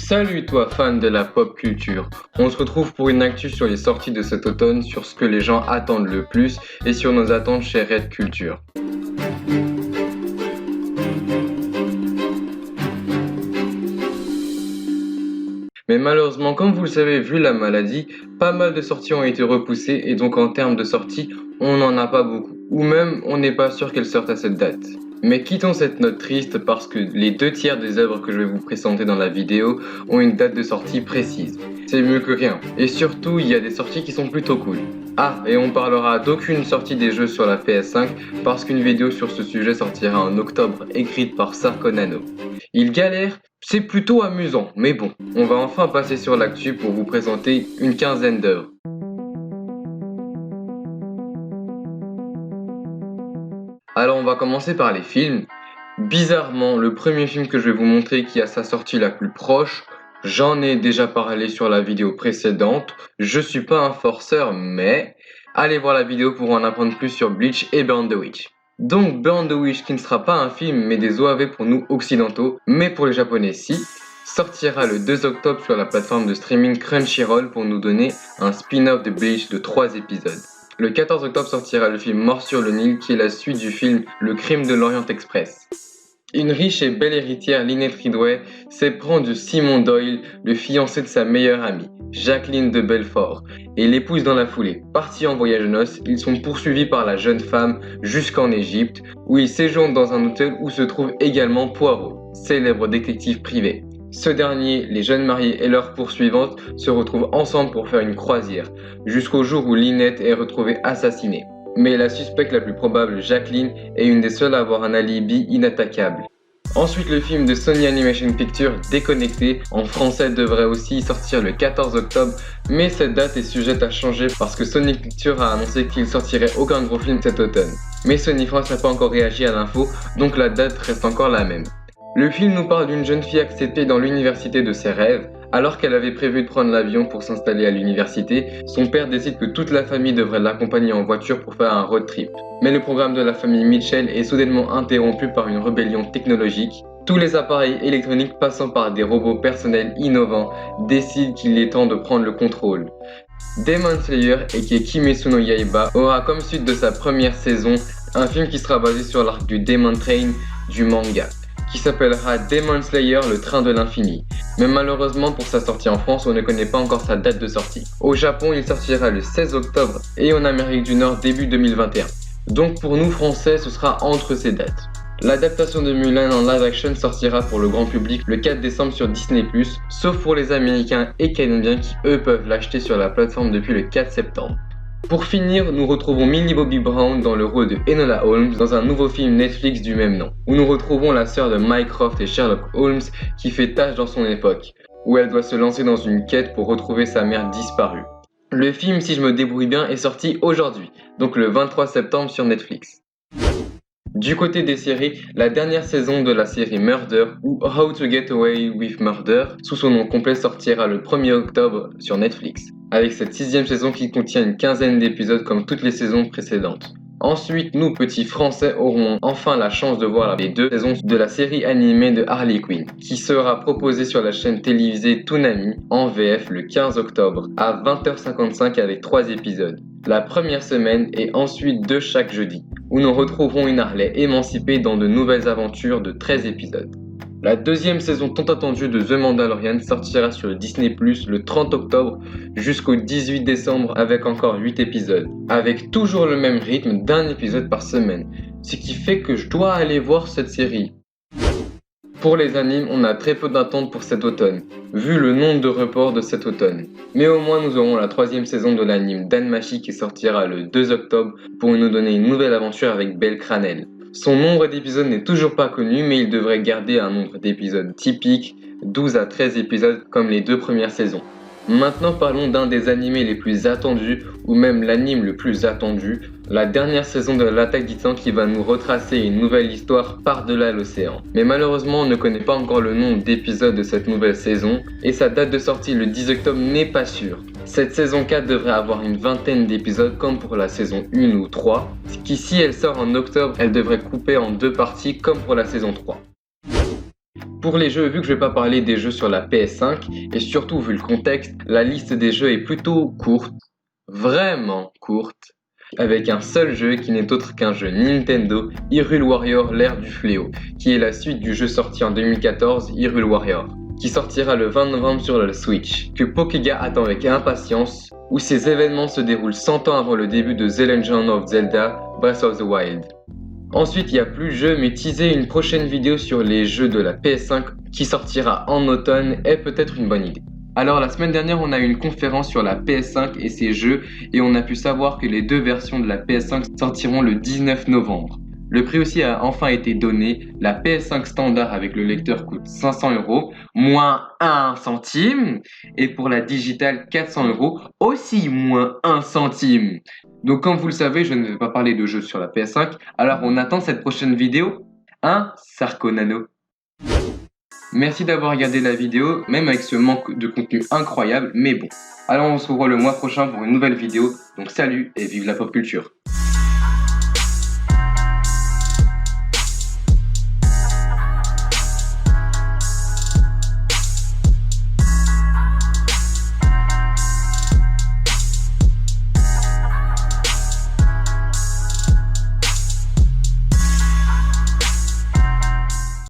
Salut toi fan de la pop culture, on se retrouve pour une actu sur les sorties de cet automne, sur ce que les gens attendent le plus et sur nos attentes chez Red Culture. Mais malheureusement, comme vous le savez, vu la maladie, pas mal de sorties ont été repoussées et donc en termes de sorties, on n'en a pas beaucoup. Ou même, on n'est pas sûr qu'elles sortent à cette date. Mais quittons cette note triste parce que les 2 tiers des œuvres que je vais vous présenter dans la vidéo ont une date de sortie précise. C'est mieux que rien. Et surtout, il y a des sorties qui sont plutôt cool. Ah, et on parlera d'aucune sortie des jeux sur la PS5 parce qu'une vidéo sur ce sujet sortira en octobre écrite par Sarko Nano. Il galère, c'est plutôt amusant, mais bon, on va enfin passer sur l'actu pour vous présenter une quinzaine d'œuvres. Alors on va commencer par les films. Bizarrement, le premier film que je vais vous montrer qui a sa sortie la plus proche, j'en ai déjà parlé sur la vidéo précédente, je suis pas un forceur mais allez voir la vidéo pour en apprendre plus sur Bleach et Burn the Witch. Donc Burn the Witch qui ne sera pas un film mais des OAV pour nous occidentaux, mais pour les japonais si, sortira le 2 octobre sur la plateforme de streaming Crunchyroll pour nous donner un spin-off de Bleach de 3 épisodes. Le 14 octobre sortira le film Mort sur le Nil qui est la suite du film Le Crime de l'Orient Express. Une riche et belle héritière, Lynette Ridway, s'éprend de Simon Doyle, le fiancé de sa meilleure amie, Jacqueline de Belfort, et l'épouse dans la foulée. Partis en voyage de noces, ils sont poursuivis par la jeune femme jusqu'en Égypte, où ils séjournent dans un hôtel où se trouve également Poirot, célèbre détective privé. Ce dernier, les jeunes mariés et leurs poursuivantes se retrouvent ensemble pour faire une croisière, jusqu'au jour où Lynette est retrouvée assassinée. Mais la suspecte la plus probable, Jacqueline, est une des seules à avoir un alibi inattaquable. Ensuite, le film de Sony Animation Pictures, Déconnecté, en français devrait aussi sortir le 14 octobre, mais cette date est sujette à changer parce que Sony Pictures a annoncé qu'il sortirait aucun gros film cet automne. Mais Sony France n'a pas encore réagi à l'info, donc la date reste encore la même. Le film nous parle d'une jeune fille acceptée dans l'université de ses rêves. Alors qu'elle avait prévu de prendre l'avion pour s'installer à l'université, son père décide que toute la famille devrait l'accompagner en voiture pour faire un road trip. Mais le programme de la famille Mitchell est soudainement interrompu par une rébellion technologique. Tous les appareils électroniques passant par des robots personnels innovants décident qu'il est temps de prendre le contrôle. Demon Slayer, et qui est Kimetsu no Yaiba, aura comme suite de sa première saison un film qui sera basé sur l'arc du Demon Train du manga, qui s'appellera Demon Slayer, le train de l'infini. Mais malheureusement pour sa sortie en France, on ne connaît pas encore sa date de sortie. Au Japon, il sortira le 16 octobre et en Amérique du Nord début 2021. Donc pour nous français, ce sera entre ces dates. L'adaptation de Mulan en live action sortira pour le grand public le 4 décembre sur Disney+, sauf pour les Américains et Canadiens qui eux peuvent l'acheter sur la plateforme depuis le 4 septembre. Pour finir, nous retrouvons Millie Bobby Brown dans le rôle de Enola Holmes dans un nouveau film Netflix du même nom, où nous retrouvons la sœur de Mycroft et Sherlock Holmes qui fait tâche dans son époque, où elle doit se lancer dans une quête pour retrouver sa mère disparue. Le film, si je me débrouille bien, est sorti aujourd'hui, donc le 23 septembre sur Netflix. Du côté des séries, la dernière saison de la série Murder ou How to Get Away with Murder, sous son nom complet, sortira le 1er octobre sur Netflix, avec cette 6e saison qui contient une quinzaine d'épisodes comme toutes les saisons précédentes. Ensuite, nous petits français aurons enfin la chance de voir les 2 saisons de la série animée de Harley Quinn, qui sera proposée sur la chaîne télévisée Toonami en VF le 15 octobre à 20h55 avec 3 épisodes. La première semaine et ensuite 2 chaque jeudi, où nous retrouverons une Harley émancipée dans de nouvelles aventures de 13 épisodes. La 2e saison tant attendue de The Mandalorian sortira sur Disney+, le 30 octobre jusqu'au 18 décembre avec encore 8 épisodes, avec toujours le même rythme d'un épisode par semaine, ce qui fait que je dois aller voir cette série. Pour les animes, on a très peu d'attentes pour cet automne, vu le nombre de reports de cet automne. Mais au moins nous aurons la 3e saison de l'anime Danmachi qui sortira le 2 octobre pour nous donner une nouvelle aventure avec Belle Cranel. Son nombre d'épisodes n'est toujours pas connu, mais il devrait garder un nombre d'épisodes typique, 12 à 13 épisodes comme les 2 premières saisons. Maintenant parlons d'un des animés les plus attendus, ou même l'anime le plus attendu, la dernière saison de l'Attaque des Titans qui va nous retracer une nouvelle histoire par-delà l'océan. Mais malheureusement on ne connaît pas encore le nombre d'épisodes de cette nouvelle saison, et sa date de sortie le 10 octobre n'est pas sûre. Cette saison 4 devrait avoir une vingtaine d'épisodes comme pour la saison 1 ou 3, ce qui si elle sort en octobre, elle devrait couper en 2 parties comme pour la saison 3. Pour les jeux, vu que je vais pas parler des jeux sur la PS5, et surtout vu le contexte, la liste des jeux est plutôt courte, vraiment courte, avec un seul jeu qui n'est autre qu'un jeu Nintendo, Hyrule Warrior l'ère du fléau, qui est la suite du jeu sorti en 2014, Hyrule Warrior, qui sortira le 20 novembre sur la Switch, que Pokéga attend avec impatience, où ces événements se déroulent 100 ans avant le début de The Legend of Zelda Breath of the Wild. Ensuite, il n'y a plus de jeu, mais teaser une prochaine vidéo sur les jeux de la PS5 qui sortira en automne est peut-être une bonne idée. Alors la semaine dernière, on a eu une conférence sur la PS5 et ses jeux et on a pu savoir que les deux versions de la PS5 sortiront le 19 novembre. Le prix aussi a enfin été donné. La PS5 standard avec le lecteur coûte 500 €, moins 1 centime. Et pour la digitale, 400 €, aussi moins 1 centime. Donc comme vous le savez, je ne vais pas parler de jeux sur la PS5. Alors on attend cette prochaine vidéo. Hein, Sarko Nano? Merci d'avoir regardé la vidéo, même avec ce manque de contenu incroyable, mais bon. Alors on se revoit le mois prochain pour une nouvelle vidéo. Donc salut et vive la pop culture.